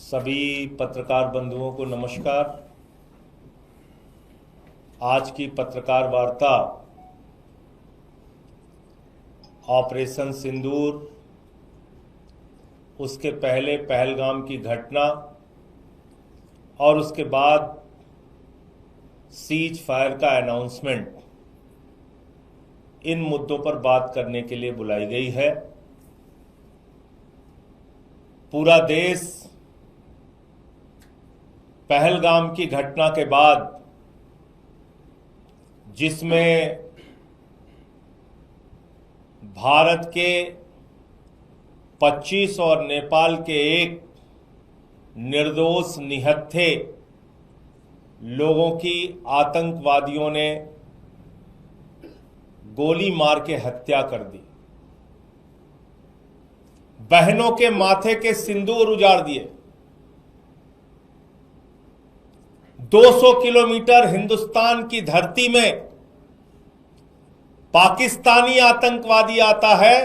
सभी पत्रकार बंधुओं को नमस्कार। आज की पत्रकार वार्ता ऑपरेशन सिंदूर, उसके पहले पहलगाम की घटना और उसके बाद सीज फायर का अनाउंसमेंट, इन मुद्दों पर बात करने के लिए बुलाई गई है। पूरा देश पहलगाम की घटना के बाद, जिसमें भारत के 25 और नेपाल के एक निर्दोष निहत्थे लोगों की आतंकवादियों ने गोली मार के हत्या कर दी, बहनों के माथे के सिंदूर उजाड़ दिए, 200 किलोमीटर हिंदुस्तान की धरती में पाकिस्तानी आतंकवादी आता है,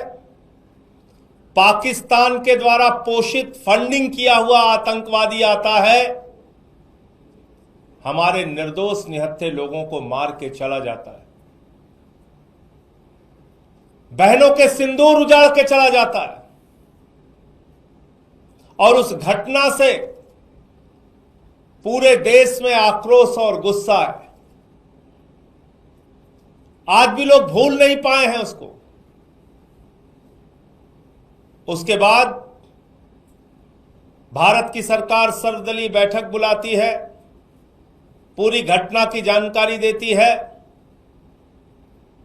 पाकिस्तान के द्वारा पोषित फंडिंग किया हुआ आतंकवादी आता है, हमारे निर्दोष निहत्थे लोगों को मार के चला जाता है, बहनों के सिंदूर उजाड़ के चला जाता है। और उस घटना से पूरे देश में आक्रोश और गुस्सा है। आज भी लोग भूल नहीं पाए हैं उसको। उसके बाद भारत की सरकार सर्वदलीय बैठक बुलाती है, पूरी घटना की जानकारी देती है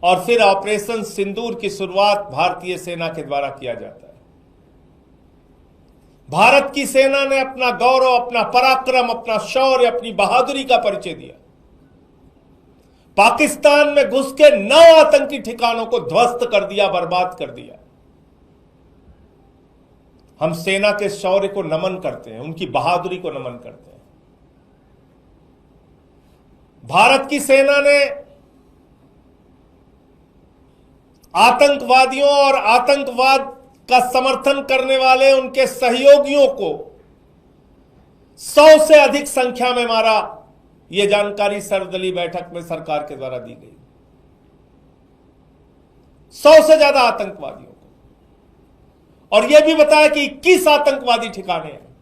और फिर ऑपरेशन सिंदूर की शुरुआत भारतीय सेना के द्वारा किया जाता है। भारत की सेना ने अपना गौरव, अपना पराक्रम, अपना शौर्य, अपनी बहादुरी का परिचय दिया। पाकिस्तान में घुस के 9 आतंकी ठिकानों को ध्वस्त कर दिया, बर्बाद कर दिया। हम सेना के शौर्य को नमन करते हैं, उनकी बहादुरी को नमन करते हैं। भारत की सेना ने आतंकवादियों और आतंकवाद का समर्थन करने वाले उनके सहयोगियों को 100 से अधिक संख्या में मारा। यह जानकारी सर्वदलीय बैठक में सरकार के द्वारा दी गई। 100 से ज्यादा आतंकवादियों को, और यह भी बताया कि 21 आतंकवादी ठिकाने हैं।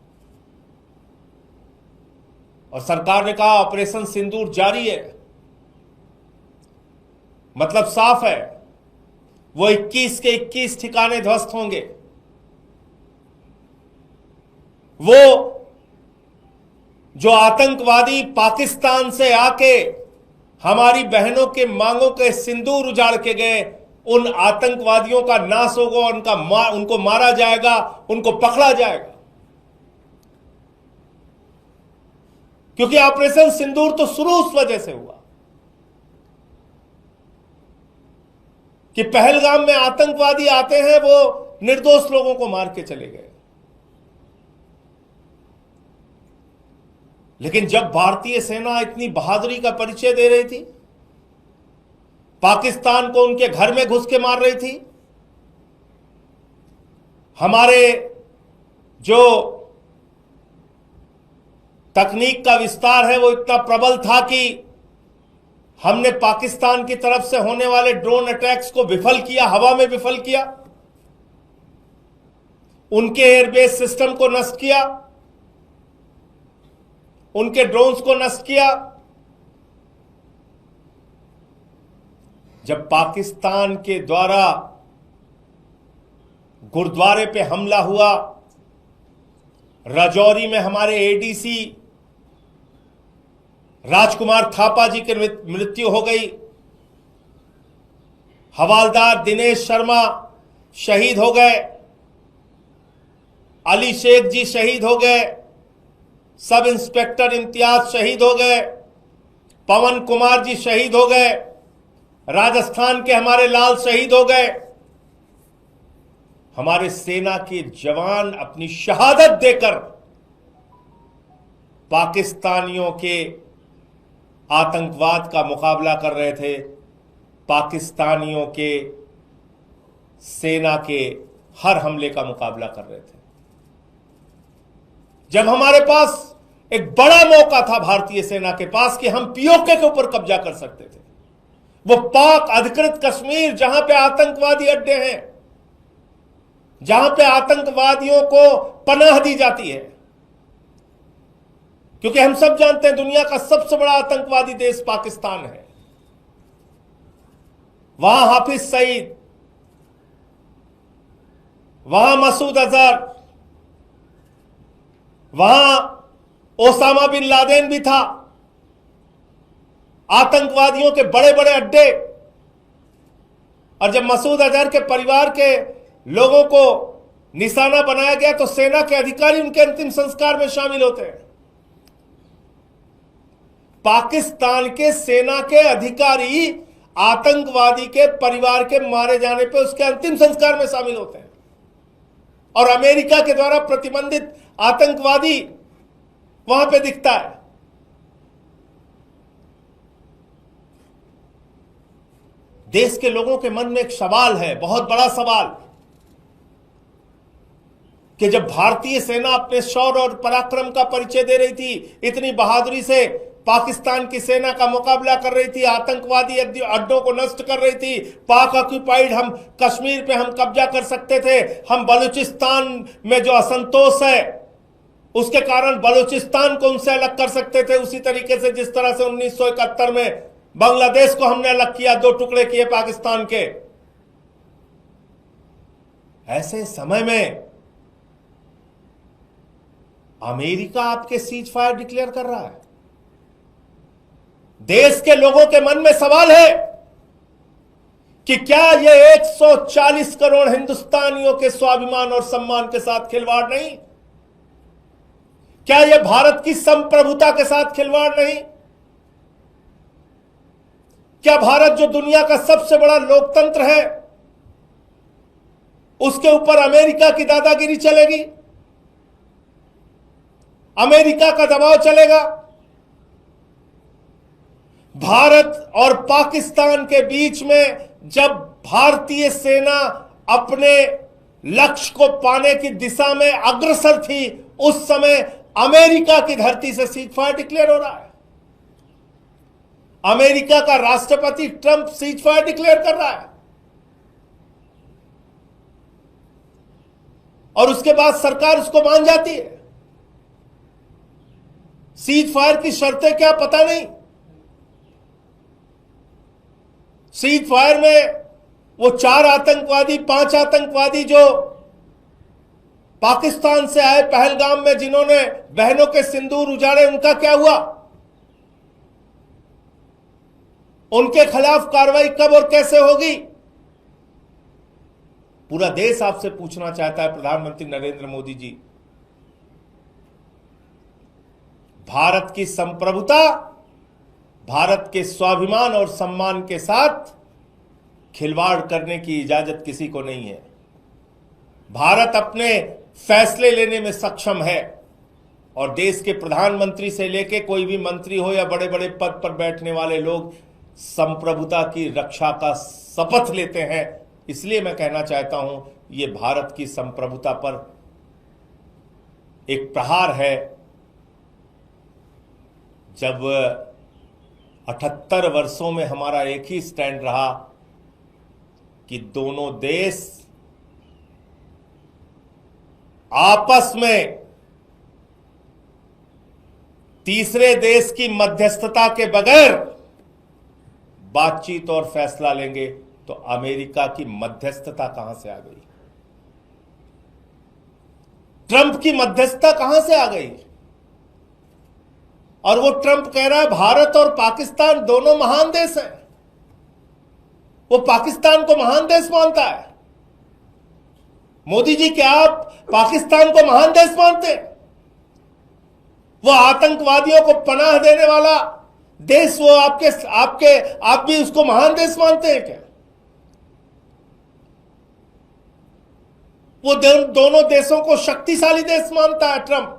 और सरकार ने कहा ऑपरेशन सिंदूर जारी है। मतलब साफ है, वो 21 के 21 ठिकाने ध्वस्त होंगे। वो जो आतंकवादी पाकिस्तान से आके हमारी बहनों के मांगों के सिंदूर उजाड़ के गए, उन आतंकवादियों का नाश होगा, उनको मारा जाएगा, उनको पकड़ा जाएगा। क्योंकि ऑपरेशन सिंदूर तो शुरू उस वजह से हुआ कि पहलगाम में आतंकवादी आते हैं, वो निर्दोष लोगों को मार के चले गए। लेकिन जब भारतीय सेना इतनी बहादुरी का परिचय दे रही थी, पाकिस्तान को उनके घर में घुस के मार रही थी, हमारे जो तकनीक का विस्तार है वो इतना प्रबल था कि हमने पाकिस्तान की तरफ से होने वाले ड्रोन अटैक्स को विफल किया, हवा में विफल किया, उनके एयरबेस सिस्टम को नष्ट किया, उनके ड्रोन्स को नष्ट किया। जब पाकिस्तान के द्वारा गुरुद्वारे पे हमला हुआ, राजौरी में हमारे एडीसी राजकुमार थापा जी की मृत्यु हो गई, हवालदार दिनेश शर्मा शहीद हो गए, अली शेख जी शहीद हो गए, सब इंस्पेक्टर इम्तियाज शहीद हो गए, पवन कुमार जी शहीद हो गए, राजस्थान के हमारे लाल शहीद हो गए। हमारे सेना के जवान अपनी शहादत देकर पाकिस्तानियों के आतंकवाद का मुकाबला कर रहे थे, पाकिस्तानियों के सेना के हर हमले का मुकाबला कर रहे थे। जब हमारे पास एक बड़ा मौका था भारतीय सेना के पास कि हम पीओके के ऊपर कब्जा कर सकते थे, वो पाक अधिकृत कश्मीर जहां पे आतंकवादी अड्डे हैं, जहां पे आतंकवादियों को पनाह दी जाती है, क्योंकि हम सब जानते हैं दुनिया का सबसे बड़ा आतंकवादी देश पाकिस्तान है। वहां हाफिज सईद, वहां मसूद अजहर, वहां ओसामा बिन लादेन भी था, आतंकवादियों के बड़े बड़े अड्डे। और जब मसूद अजहर के परिवार के लोगों को निशाना बनाया गया तो सेना के अधिकारी उनके अंतिम संस्कार में शामिल होते हैं। पाकिस्तान के सेना के अधिकारी आतंकवादी के परिवार के मारे जाने पे उसके अंतिम संस्कार में शामिल होते हैं, और अमेरिका के द्वारा प्रतिबंधित आतंकवादी वहां पे दिखता है। देश के लोगों के मन में एक सवाल है, बहुत बड़ा सवाल, कि जब भारतीय सेना अपने शौर्य और पराक्रम का परिचय दे रही थी, इतनी बहादुरी से पाकिस्तान की सेना का मुकाबला कर रही थी, आतंकवादी अड्डों को नष्ट कर रही थी, पाक ऑक्यूपाइड हम कश्मीर पे हम कब्जा कर सकते थे, हम बलूचिस्तान में जो असंतोष है उसके कारण बलूचिस्तान को उनसे अलग कर सकते थे, उसी तरीके से जिस तरह से 1971 में बांग्लादेश को हमने अलग किया, 2 टुकड़े किए पाकिस्तान के। ऐसे समय में अमेरिका आपके सीज फायर डिक्लेयर कर रहा है। देश के लोगों के मन में सवाल है कि क्या यह 140 करोड़ हिंदुस्तानियों के स्वाभिमान और सम्मान के साथ खिलवाड़ नहीं? क्या यह भारत की संप्रभुता के साथ खिलवाड़ नहीं? क्या भारत जो दुनिया का सबसे बड़ा लोकतंत्र है, उसके ऊपर अमेरिका की दादागिरी चलेगी? अमेरिका का दबाव चलेगा? भारत और पाकिस्तान के बीच में जब भारतीय सेना अपने लक्ष्य को पाने की दिशा में अग्रसर थी, उस समय अमेरिका की धरती से सीज फायर डिक्लेयर हो रहा है। अमेरिका का राष्ट्रपति ट्रंप सीज फायर डिक्लेयर कर रहा है, और उसके बाद सरकार उसको मान जाती है। सीज फायर की शर्तें क्या पता नहीं। सीज फायर में वो 4 आतंकवादी 5 आतंकवादी जो पाकिस्तान से आए पहलगाम में, जिन्होंने बहनों के सिंदूर उजाड़े, उनका क्या हुआ? उनके खिलाफ कार्रवाई कब और कैसे होगी? पूरा देश आपसे पूछना चाहता है, प्रधानमंत्री नरेंद्र मोदी जी। भारत की संप्रभुता, भारत के स्वाभिमान और सम्मान के साथ खिलवाड़ करने की इजाजत किसी को नहीं है। भारत अपने फैसले लेने में सक्षम है, और देश के प्रधानमंत्री से लेकर कोई भी मंत्री हो या बड़े बड़े पद पर बैठने वाले लोग संप्रभुता की रक्षा का शपथ लेते हैं। इसलिए मैं कहना चाहता हूं, ये भारत की संप्रभुता पर एक प्रहार है। जब 78 वर्षों में हमारा एक ही स्टैंड रहा कि दोनों देश आपस में तीसरे देश की मध्यस्थता के बगैर बातचीत और फैसला लेंगे, तो अमेरिका की मध्यस्थता कहां से आ गई? ट्रंप की मध्यस्थता कहां से आ गई? और वो ट्रंप कह रहा है भारत और पाकिस्तान दोनों महान देश हैं। वो पाकिस्तान को महान देश मानता है। मोदी जी, क्या आप पाकिस्तान को महान देश मानते हैं? वो आतंकवादियों को पनाह देने वाला देश, वो आप भी उसको महान देश मानते हैं क्या? वो दोनों देशों को शक्तिशाली देश मानता है ट्रंप।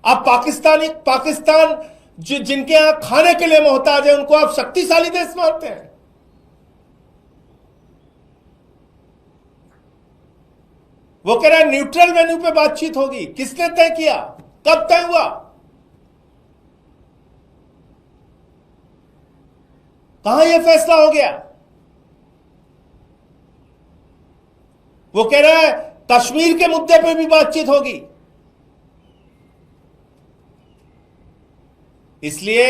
आप पाकिस्तान जिनके यहां खाने के लिए मोहताज है, उनको आप शक्तिशाली देश मानते हैं। वो कह रहा है न्यूट्रल वेन्यू पे बातचीत होगी। किसने तय किया? कब तय हुआ? कहां यह फैसला हो गया? वो कह रहा है कश्मीर के मुद्दे पे भी बातचीत होगी। इसलिए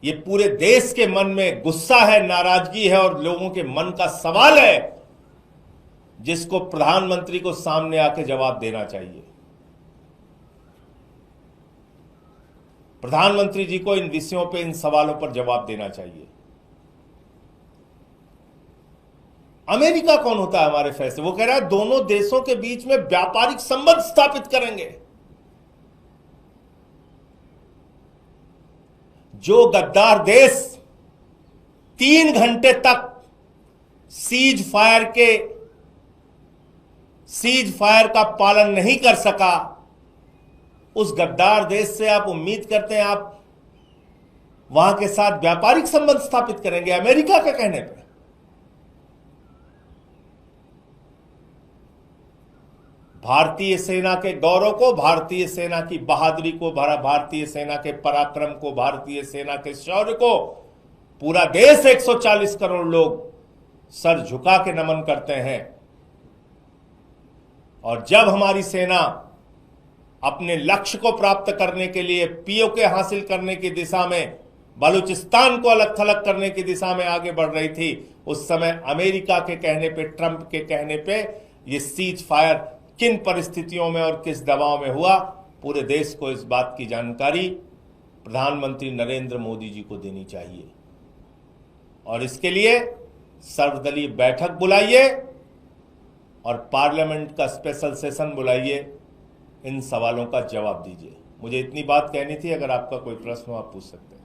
ये पूरे देश के मन में गुस्सा है, नाराजगी है और लोगों के मन का सवाल है जिसको प्रधानमंत्री को सामने आके जवाब देना चाहिए। प्रधानमंत्री जी को इन विषयों पे, इन सवालों पर जवाब देना चाहिए। अमेरिका कौन होता है हमारे फैसले? वो कह रहा है दोनों देशों के बीच में व्यापारिक संबंध स्थापित करेंगे। जो गद्दार देश 3 घंटे तक सीज फायर का पालन नहीं कर सका, उस गद्दार देश से आप उम्मीद करते हैं आप वहां के साथ व्यापारिक संबंध स्थापित करेंगे अमेरिका के कहने पर? भारतीय सेना के गौरव को, भारतीय सेना की बहादुरी को, भारतीय सेना के पराक्रम को, भारतीय सेना के शौर्य को पूरा देश 140 करोड़ लोग सर झुका के नमन करते हैं। और जब हमारी सेना अपने लक्ष्य को प्राप्त करने के लिए पीओके हासिल करने की दिशा में, बलूचिस्तान को अलग थलग करने की दिशा में आगे बढ़ रही थी, उस समय अमेरिका के कहने पे, ट्रंप के कहने पे ये सीज फायर किन परिस्थितियों में और किस दबाव में हुआ, पूरे देश को इस बात की जानकारी प्रधानमंत्री नरेंद्र मोदी जी को देनी चाहिए। और इसके लिए सर्वदलीय बैठक बुलाइए और पार्लियामेंट का स्पेशल सेशन बुलाइए, इन सवालों का जवाब दीजिए। मुझे इतनी बात कहनी थी। अगर आपका कोई प्रश्न हो आप पूछ सकते हैं।